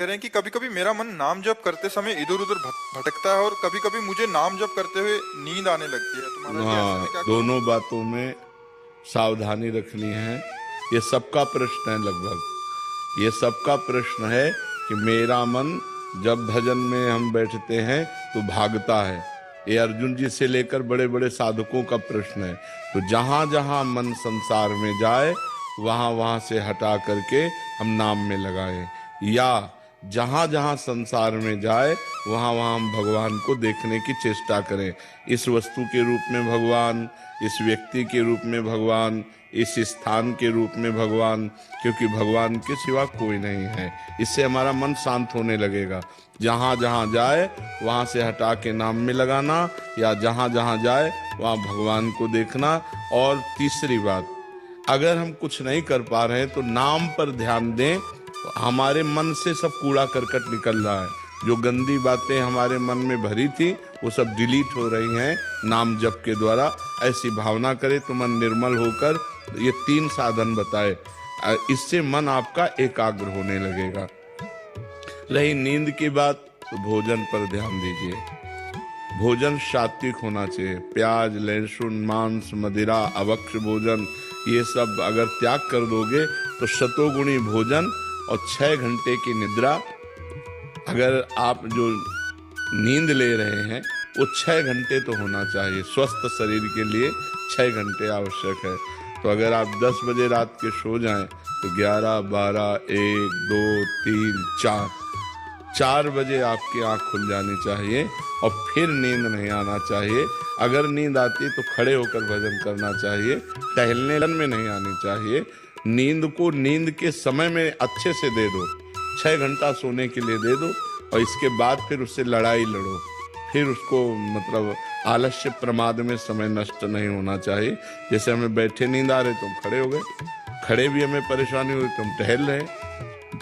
कह रहे हैं कि कभी कभी मेरा मन नाम जप करते समय इधर उधर भटकता है और कभी कभी मुझे नाम जप करते हुए नींद आने लगती है। तो महाराज जी ऐसे हाँ, में क्या करूं? दोनों बातों में सावधानी रखनी है। ये सबका प्रश्न है, लगभग ये सबका प्रश्न है कि मेरा मन जब भजन में हम बैठते हैं तो भागता है। ये अर्जुन जी से लेकर बड़े बड़े साधकों का प्रश्न है। तो जहां जहां मन संसार में जाए वहां वहां से हटा करके हम नाम में लगाएं, या जहां जहां संसार में जाए वहां वहां हम भगवान को देखने की चेष्टा करें। इस वस्तु के रूप में भगवान, इस व्यक्ति के रूप में भगवान, इस स्थान के रूप में भगवान, क्योंकि भगवान के सिवा कोई नहीं है। इससे हमारा मन शांत होने लगेगा। जहां जहां जाए वहां से हटा के नाम में लगाना, या जहां जहां जाए वहां भगवान को देखना। और तीसरी बात, अगर हम कुछ नहीं कर पा रहे हैं तो नाम पर ध्यान दें। हमारे मन से सब कूड़ा करकट निकल रहा है। जो गंदी बातें हमारे मन में भरी थी वो सब डिलीट हो रही हैं नाम जप के द्वारा। ऐसी भावना करें तो मन निर्मल होकर, ये 3 साधन बताए, इससे मन आपका एकाग्र होने लगेगा। रही नींद की बात, तो भोजन पर ध्यान दीजिए। भोजन सात्विक होना चाहिए। प्याज, लहसुन, मांस, मदिरा, अभक्ष्य भोजन, ये सब अगर त्याग कर दोगे तो शतोगुणी भोजन और 6 घंटे की निद्रा। अगर आप जो नींद ले रहे हैं वो 6 घंटे तो होना चाहिए। स्वस्थ शरीर के लिए 6 घंटे आवश्यक है। तो अगर आप 10 बजे रात के सो जाएं तो 11, 12, 1, 2, 3, 4 बजे आपकी आंख खुल जानी चाहिए और फिर नींद नहीं आना चाहिए। अगर नींद आती तो खड़े होकर भजन करना चाहिए, टहलने में नहीं आनी चाहिए। नींद को नींद के समय में अच्छे से दे दो, 6 घंटा सोने के लिए दे दो, और इसके बाद फिर उससे लड़ाई लड़ो। फिर उसको मतलब आलस्य प्रमाद में समय नष्ट नहीं होना चाहिए। जैसे हमें बैठे नींद आ रहे तो हम खड़े हो गए, खड़े भी हमें परेशानी हुई तो हम टहल रहे,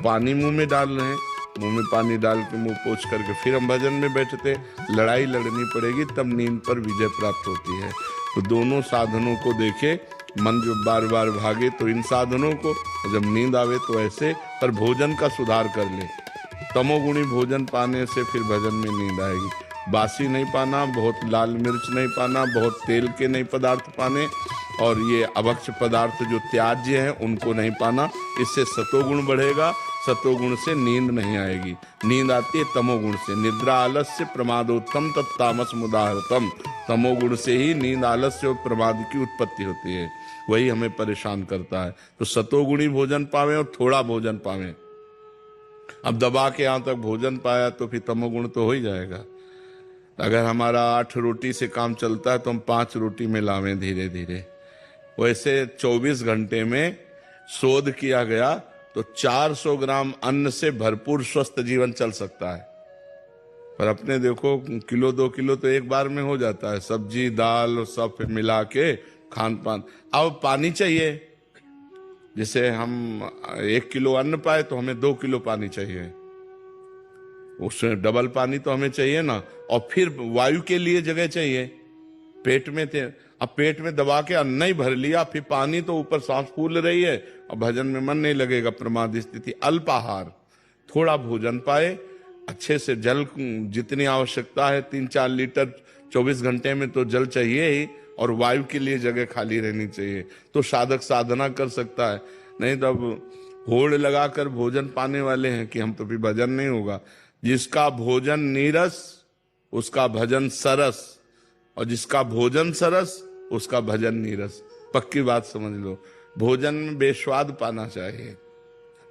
पानी मुंह में डाल रहे हैं, मुंह में पानी डाल के मुंह पोंछ करके फिर हम भजन में बैठते। लड़ाई लड़नी पड़ेगी तब नींद पर विजय प्राप्त होती है। तो दोनों साधनों को देखे। मन जो बार बार भागे तो इन साधनों को, जब नींद आवे तो ऐसे। पर भोजन का सुधार कर ले। तमोगुणी भोजन पाने से फिर भजन में नींद आएगी। बासी नहीं पाना, बहुत लाल मिर्च नहीं पाना, बहुत तेल के नहीं पदार्थ पाने, और ये अभक्ष्य पदार्थ जो त्याज्य हैं उनको नहीं पाना। इससे सतोगुण बढ़ेगा। सतोगुण से नींद नहीं आएगी। नींद आती है तमोगुण से। निद्रा आलस्य प्रमादोत्तम तत्तामस मुदाहरतम। तमोगुण से ही नींद, आलस्य और प्रमाद की उत्पत्ति होती है। वही हमें परेशान करता है। तो सतोगुणी भोजन पावें और थोड़ा भोजन पावें। अब दबा के यहां तक भोजन पाया तो फिर तमोगुण तो हो ही जाएगा। अगर हमारा 8 रोटी से काम चलता है तो हम 5 रोटी में लावें धीरे धीरे। वैसे 24 घंटे में शोध किया गया तो 400 ग्राम अन्न से भरपूर स्वस्थ जीवन चल सकता है। पर अपने देखो, किलो 2 किलो तो एक बार में हो जाता है। सब्जी दाल सब मिला के खान पान। अब पानी चाहिए। जैसे हम 1 किलो अन्न पाए तो हमें 2 किलो पानी चाहिए। उसमें डबल पानी तो हमें चाहिए ना। और फिर वायु के लिए जगह चाहिए। पेट में थे, अब पेट में दबा के अन्न ही भर लिया, फिर पानी तो ऊपर सांस फूल रही है और भजन में मन नहीं लगेगा। प्रमाद स्थिति। अल्पाहार, थोड़ा भोजन पाए, अच्छे से जल जितनी आवश्यकता है 3-4 लीटर 24 घंटे में तो जल चाहिए ही, और वायु के लिए जगह खाली रहनी चाहिए। तो साधक साधना कर सकता है। नहीं तो अब होड़ लगाकर भोजन पाने वाले हैं कि हम तो फिर भजन नहीं होगा। जिसका भोजन नीरस उसका भजन सरस, और जिसका भोजन सरस उसका भजन नीरस। पक्की बात समझ लो। भोजन में बेस्वाद पाना चाहिए।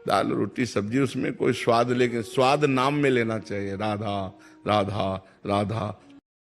दाल रोटी सब्जी उसमें कोई स्वाद, लेकिन स्वाद नाम में लेना चाहिए। राधा राधा राधा।